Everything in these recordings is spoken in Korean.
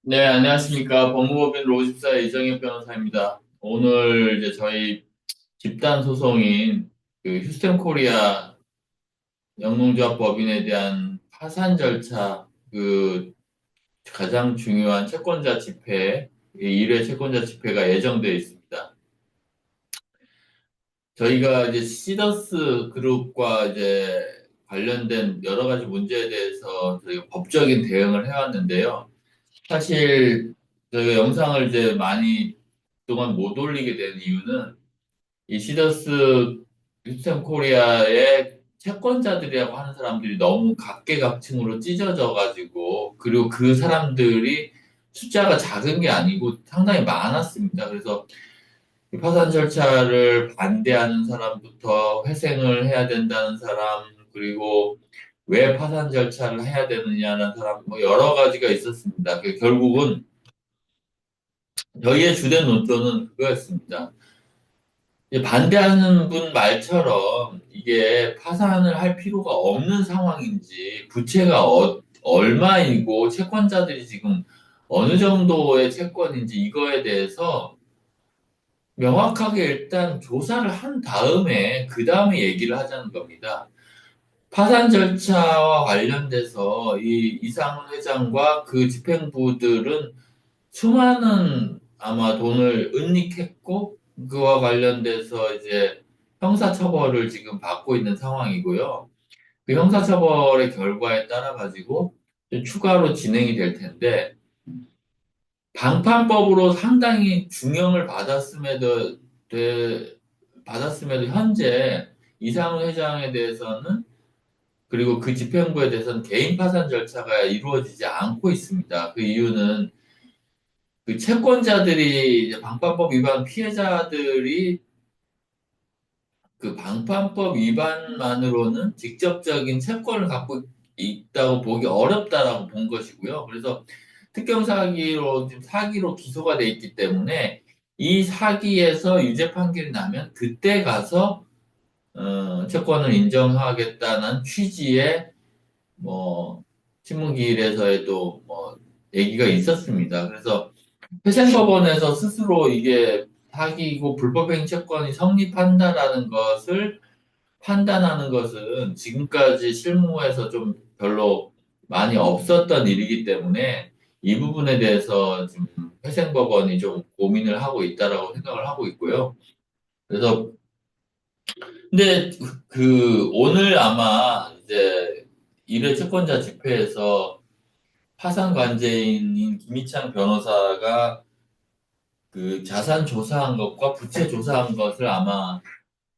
네, 안녕하십니까. 법무법인 로집사 이정현 변호사입니다. 오늘 이제 저희 집단 소송인 그 휴스턴 코리아 영농조합 법인에 대한 파산 절차, 그 가장 중요한 채권자 집회, 이 1회 채권자 집회가 예정되어 있습니다. 저희가 이제 시더스 그룹과 이제 관련된 여러 가지 문제에 대해서 저희가 법적인 대응을 해왔는데요. 사실 저희가 영상을 이제 많이 그동안 못 올리게 된 이유는 이 시더스 휴스턴 코리아의 채권자들이라고 하는 사람들이 너무 각계각층으로 찢어져 가지고 그리고 그 사람들이 숫자가 작은 게 아니고 상당히 많았습니다. 그래서 이 파산 절차를 반대하는 사람부터 회생을 해야 된다는 사람, 그리고 왜 파산 절차를 해야 되느냐는 사람, 뭐 여러 가지가 있었습니다. 결국은 저희의 주된 논조는 그거였습니다. 이제 반대하는 분 말처럼 이게 파산을 할 필요가 없는 상황인지, 부채가 얼마이고, 채권자들이 지금 어느 정도의 채권인지 이거에 대해서 명확하게 일단 조사를 한 다음에, 그 다음에 얘기를 하자는 겁니다. 파산 절차와 관련돼서 이 이상훈 회장과 그 집행부들은 수많은 아마 돈을 은닉했고 그와 관련돼서 이제 형사처벌을 지금 받고 있는 상황이고요. 그 형사처벌의 결과에 따라 가지고 추가로 진행이 될 텐데 방판법으로 상당히 중형을 받았음에도 현재 이상훈 회장에 대해서는 그리고 그 집행부에 대해서는 개인 파산 절차가 이루어지지 않고 있습니다. 그 이유는 그 채권자들이 이제 방판법 위반 피해자들이 그 방판법 위반만으로는 직접적인 채권을 갖고 있다고 보기 어렵다라고 본 것이고요. 그래서 특경 사기로 지금 사기로 기소가 돼 있기 때문에 이 사기에서 유죄 판결이 나면 그때 가서 채권을 인정하겠다는 취지의 뭐 신문기일에서에도 뭐 얘기가 있었습니다. 그래서 회생법원에서 스스로 이게 사기이고 불법행위 채권이 성립한다라는 것을 판단하는 것은 지금까지 실무에서 좀 별로 많이 없었던 일이기 때문에 이 부분에 대해서 지금 회생법원이 좀 고민을 하고 있다라고 생각을 하고 있고요. 그래서 근데 그 오늘 아마 이제 1회 채권자 집회에서 파산 관계인인 김희창 변호사가 그 자산 조사한 것과 부채 조사한 것을 아마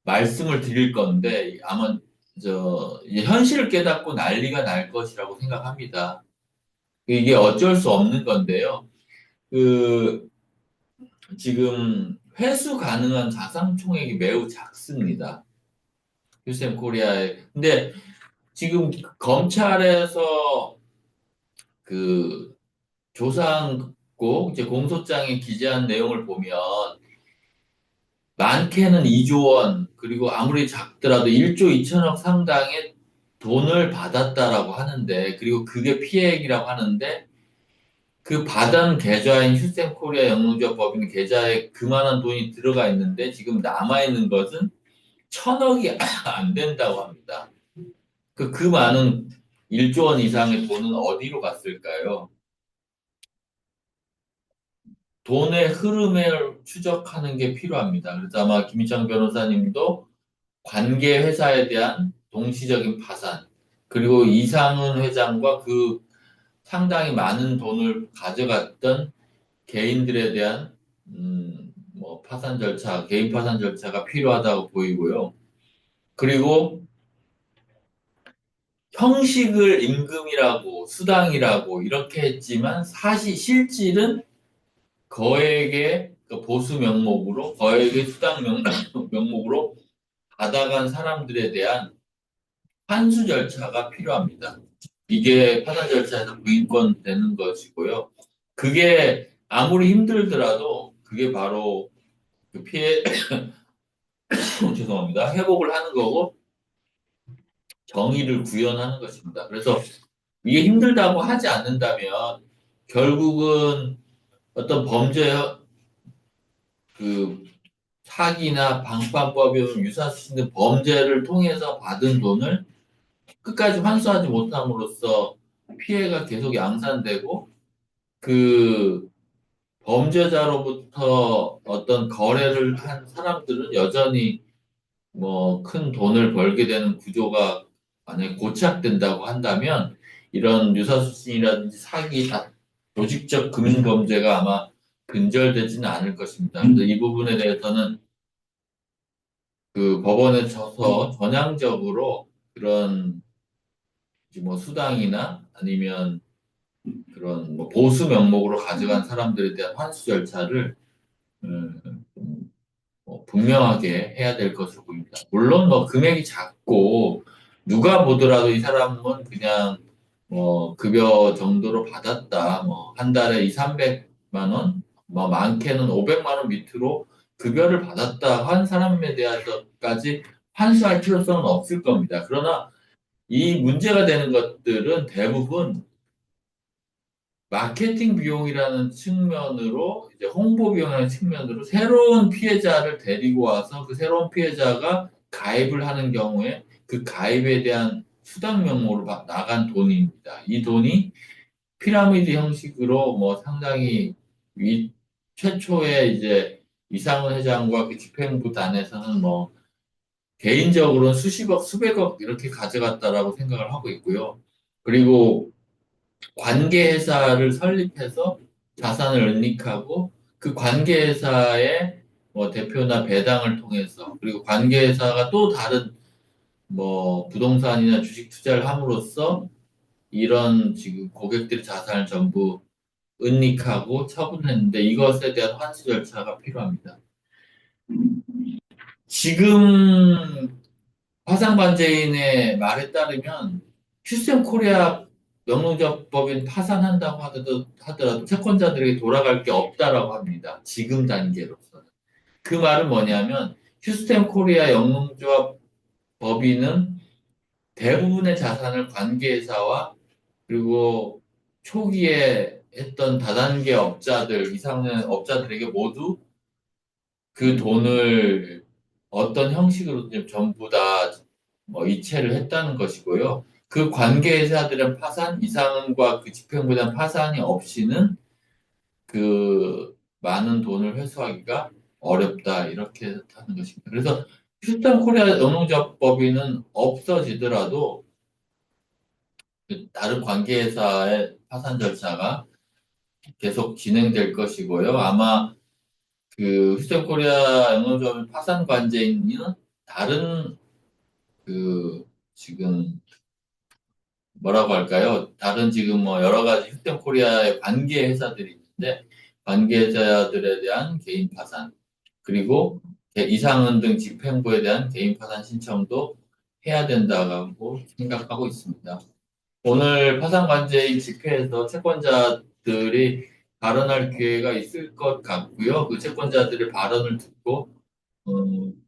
말씀을 드릴 건데 아마 이제 현실을 깨닫고 난리가 날 것이라고 생각합니다. 이게 어쩔 수 없는 건데요. 그 지금 회수 가능한 자산 총액이 매우 작습니다. 휴스템 코리아에. 근데 지금 검찰에서 그 조사한 거 이제 공소장에 기재한 내용을 보면 많게는 2조 원, 그리고 아무리 작더라도 1조 2천억 상당의 돈을 받았다라고 하는데, 그리고 그게 피해액이라고 하는데, 그 받은 계좌인 휴스텐코리아 영농조합 법인 계좌에 그만한 돈이 들어가 있는데, 지금 남아있는 것은 1,000억이 안 된다고 합니다. 그 많은 1조 원 이상의 돈은 어디로 갔을까요? 돈의 흐름을 추적하는 게 필요합니다. 그래서 아마 김희창 변호사님도 관계 회사에 대한 동시적인 파산, 그리고 이상훈 회장과 그 상당히 많은 돈을 가져갔던 개인들에 대한 뭐 파산 절차, 개인 파산 절차가 필요하다고 보이고요. 그리고 형식을 임금이라고 수당이라고 이렇게 했지만 사실 실질은 거액의 그 보수 명목으로 거액의 수당 명목으로 받아간 사람들에 대한 환수 절차가 필요합니다. 이게 파산 절차에서 부인권 되는 것이고요. 그게 아무리 힘들더라도 그게 바로 그 피해, 죄송합니다. 회복을 하는 거고 정의를 구현하는 것입니다. 그래서 이게 힘들다고 하지 않는다면 결국은 어떤 범죄, 그 사기나 방파법이나 유사시 등 범죄를 통해서 받은 돈을 끝까지 환수하지 못함으로써 피해가 계속 양산되고 그 범죄자로부터 어떤 거래를 한 사람들은 여전히 뭐 큰 돈을 벌게 되는 구조가 만약에 고착된다고 한다면 이런 유사수신이라든지 사기, 조직적 금융범죄가 아마 근절되지는 않을 것입니다. 그래서 이 부분에 대해서는 그 법원에 쳐서 전향적으로 그런 이제 뭐 수당이나 아니면 그런 뭐 보수 명목으로 가져간 사람들에 대한 환수 절차를 분명하게 해야 될 것으로 보입니다. 물론 뭐 금액이 작고 누가 보더라도 이 사람은 그냥 뭐 급여 정도로 받았다. 뭐 한 달에 2, 300만 원, 뭐 많게는 500만 원 밑으로 급여를 받았다 한 사람에 대해서까지 환수할 필요성은 없을 겁니다. 그러나 이 문제가 되는 것들은 대부분 마케팅 비용이라는 측면으로 이제 홍보 비용이라는 측면으로 새로운 피해자를 데리고 와서 그 새로운 피해자가 가입을 하는 경우에 그 가입에 대한 수당 명목으로 나간 돈입니다. 이 돈이 피라미드 형식으로 뭐 상당히 위 최초에 이제 이상훈 회장과 그 집행부단에서는 뭐 개인적으로는 수십억, 수백억 이렇게 가져갔다라고 생각을 하고 있고요. 그리고 관계회사를 설립해서 자산을 은닉하고 그 관계회사의 뭐 대표나 배당을 통해서 그리고 관계회사가 또 다른 뭐 부동산이나 주식 투자를 함으로써 이런 지금 고객들의 자산을 전부 은닉하고 처분했는데 이것에 대한 환수 절차가 필요합니다. 지금 화상관제인의 말에 따르면 휴스턴 코리아 영농조합법인 파산한다고 하더라도 채권자들에게 돌아갈 게 없다라고 합니다. 지금 단계로서는. 그 말은 뭐냐면 휴스턴 코리아 영농조합 법인은 대부분의 자산을 관계회사와 그리고 초기에 했던 다단계 업자들, 이상의 업자들에게 모두 그 돈을 어떤 형식으로든 전부 다 뭐 이체를 했다는 것이고요. 그 관계회사들은 파산, 이상과 그 집행부단 파산이 없이는 그 많은 돈을 회수하기가 어렵다 이렇게 하는 것입니다. 그래서 휴스턴 코리아 영농조합법인은 없어지더라도 그 다른 관계회사의 파산 절차가 계속 진행될 것이고요. 아마 그 휴스턴 코리아 영농조합 파산 관제인은 다른 그 지금 뭐라고 할까요? 다른 지금 뭐 여러 가지 휴스턴 코리아의 관계 회사들이 있는데 관계자들에 대한 개인 파산 그리고 이상은 등 집행부에 대한 개인 파산 신청도 해야 된다고 생각하고 있습니다. 오늘 파산 관제인 집회에서 채권자들이 발언할 기회가 있을 것 같고요. 그 채권자들의 발언을 듣고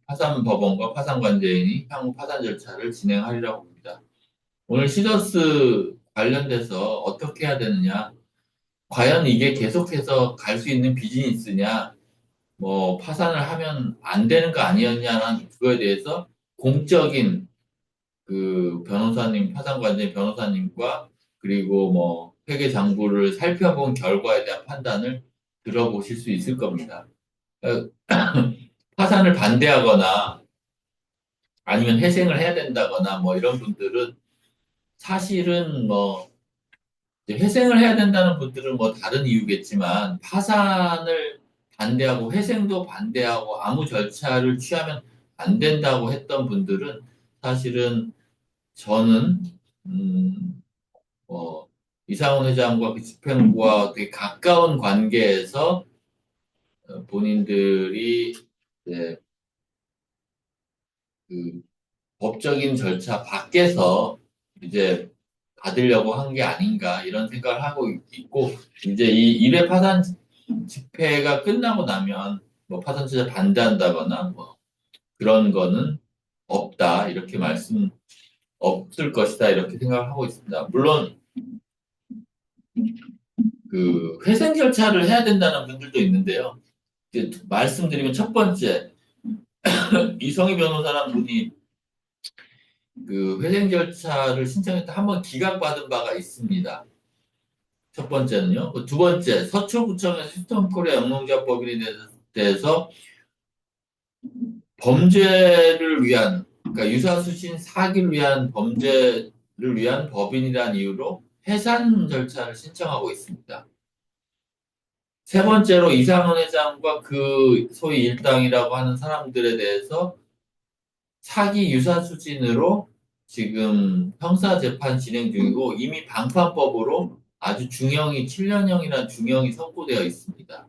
파산 법원과 파산 관제인이 향후 파산 절차를 진행하리라고 봅니다. 오늘 시더스 관련돼서 어떻게 해야 되느냐? 과연 이게 계속해서 갈 수 있는 비즈니스냐? 뭐 파산을 하면 안 되는 거 아니었냐는 그거에 대해서 공적인 그 변호사님, 파산관계 변호사님과 그리고 뭐 회계장부를 살펴본 결과에 대한 판단을 들어보실 수 있을 겁니다. 어, 파산을 반대하거나 아니면 회생을 해야 된다거나 뭐 이런 분들은 사실은 뭐 이제 회생을 해야 된다는 분들은 뭐 다른 이유겠지만 파산을 반대하고 회생도 반대하고 아무 절차를 취하면 안 된다고 했던 분들은 사실은 저는 뭐 이상훈 회장과 그 집행부와 되게 가까운 관계에서 본인들이 이제 그 법적인 절차 밖에서 이제 받으려고 한 게 아닌가 이런 생각을 하고 있고 이제 이 일회 파산 집회가 끝나고 나면 뭐 파산 투자 반대한다거나 뭐 그런 거는 없다 이렇게 말씀 없을 것이다 이렇게 생각을 하고 있습니다. 물론 그 회생 절차를 해야 된다는 분들도 있는데요. 말씀드리면 첫 번째, 이성희 변호사라는 분이 그 회생 절차를 신청했다 한 번 기각받은 바가 있습니다. 첫 번째는요. 그두 번째, 서초구청의 시스템코리아 영농조합법인에 대해서 범죄를 위한, 그러니까 유사수신 사기를 위한 범죄를 위한 법인이라는 이유로 해산 절차를 신청하고 있습니다. 세 번째로 이상원 회장과 그 소위 일당이라고 하는 사람들에 대해서 사기 유사수진으로 지금 형사재판 진행 중이고 이미 방판법으로 아주 중형이 7년형이라는 중형이 선고되어 있습니다.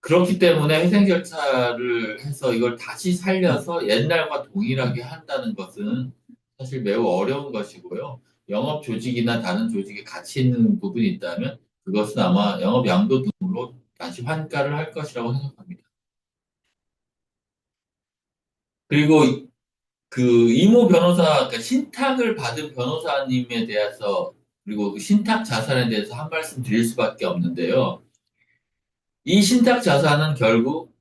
그렇기 때문에 회생 절차를 해서 이걸 다시 살려서 옛날과 동일하게 한다는 것은 사실 매우 어려운 것이고요. 영업 조직이나 다른 조직에 가치 있는 부분이 있다면 그것은 아마 영업 양도 등으로 다시 환가를 할 것이라고 생각합니다. 그리고 그 이모 변호사, 그러니까 신탁을 받은 변호사님에 대해서 그리고 그 신탁 자산에 대해서 한 말씀 드릴 수밖에 없는데요. 이 신탁 자산은 결국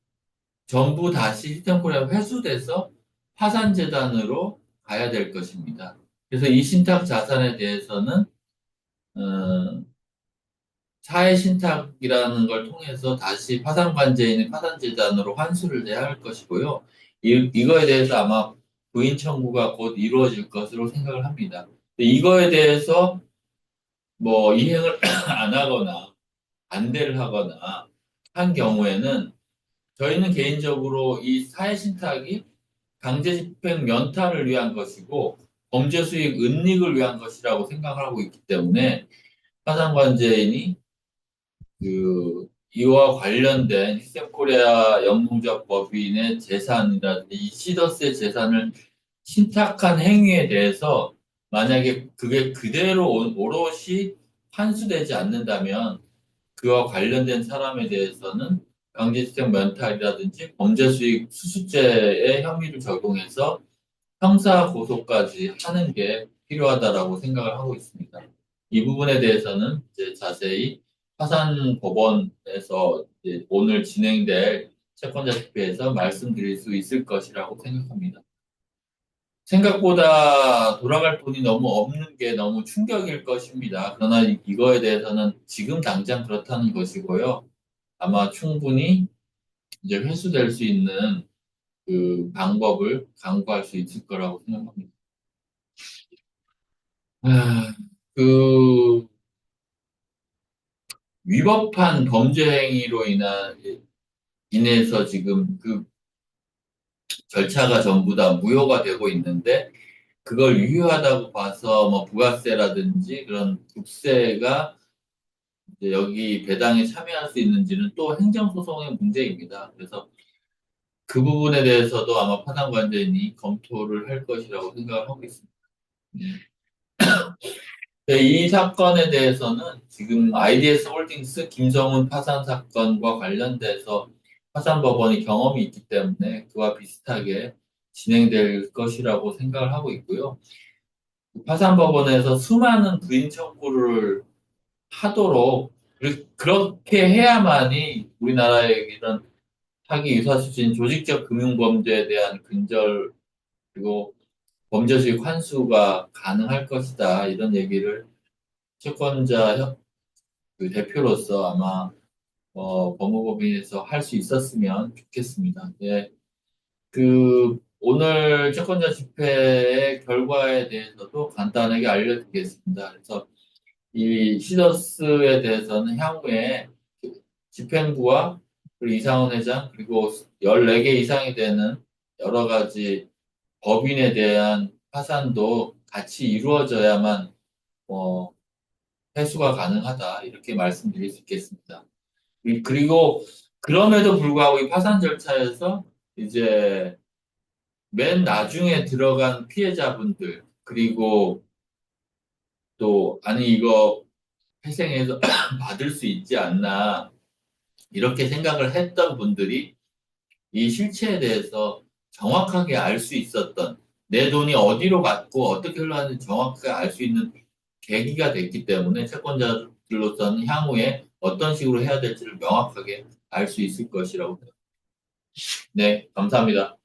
전부 다시 시스템코리아 회수돼서 파산재단으로 가야 될 것입니다. 그래서 이 신탁 자산에 대해서는 어, 사회신탁이라는 걸 통해서 다시 파산관제인의 파산재단으로 환수를 내야 할 것이고요. 이거에 대해서 아마 부인 청구가 곧 이루어질 것으로 생각을 합니다. 이거에 대해서 뭐 이행을 안 하거나 반대를 하거나 한 경우에는 저희는 개인적으로 이 사회신탁이 강제집행 면탈을 위한 것이고 범죄 수익 은닉을 위한 것이라고 생각을 하고 있기 때문에 파산관제인이 그 이와 관련된 히센코리아 영농조합 법인의 재산이라든지 이 시더스의 재산을 신탁한 행위에 대해서 만약에 그게 그대로 오롯이 환수되지 않는다면 그와 관련된 사람에 대해서는 강제집행 면탈이라든지 범죄수익 수수죄의 혐의를 적용해서 형사 고소까지 하는 게 필요하다라고 생각을 하고 있습니다. 이 부분에 대해서는 이제 자세히 화산 법원에서 이제 오늘 진행될 채권자 집회에서 말씀드릴 수 있을 것이라고 생각합니다. 생각보다 돌아갈 돈이 너무 없는 게 너무 충격일 것입니다. 그러나 이거에 대해서는 지금 당장 그렇다는 것이고요. 아마 충분히 이제 회수될 수 있는 그 방법을 강구할 수 있을 거라고 생각합니다. 아, 그 위법한 범죄 행위로 인해서 지금 그 절차가 전부 다 무효가 되고 있는데 그걸 유효하다고 봐서 뭐 부가세라든지 그런 국세가 이제 여기 배당에 참여할 수 있는지는 또 행정소송의 문제입니다. 그래서 그 부분에 대해서도 아마 파산관제인이 검토를 할 것이라고 생각을 하고 있습니다. 네, 이 사건에 대해서는 지금 IDS 홀딩스 김성훈 파산 사건과 관련돼서 파산법원이 경험이 있기 때문에 그와 비슷하게 진행될 것이라고 생각을 하고 있고요. 파산법원에서 수많은 부인 청구를 하도록 그렇게 해야만이 우리나라의 이런 사기 유사수진 조직적 금융범죄에 대한 근절 그리고 범죄 수익 환수가 가능할 것이다 이런 얘기를 채권자 그 대표로서 아마 법무법인에서 할 수 있었으면 좋겠습니다. 예, 그 오늘 채권자 집회의 결과에 대해서도 간단하게 알려드리겠습니다. 그래서 이 시더스에 대해서는 향후에 집행부와 그리고 이상원 회장 그리고 14개 이상이 되는 여러 가지 법인에 대한 파산도 같이 이루어져야만 어, 회수가 가능하다 이렇게 말씀드릴 수 있겠습니다. 그리고 그럼에도 불구하고 이 파산 절차에서 이제 맨 나중에 들어간 피해자분들 그리고 또 아니 이거 회생해서 받을 수 있지 않나 이렇게 생각을 했던 분들이 이 실체에 대해서 정확하게 알 수 있었던 내 돈이 어디로 갔고 어떻게 흘러가는지 정확하게 알 수 있는 계기가 됐기 때문에 채권자들로서는 향후에 어떤 식으로 해야 될지를 명확하게 알 수 있을 것이라고 생각합니다. 네, 감사합니다.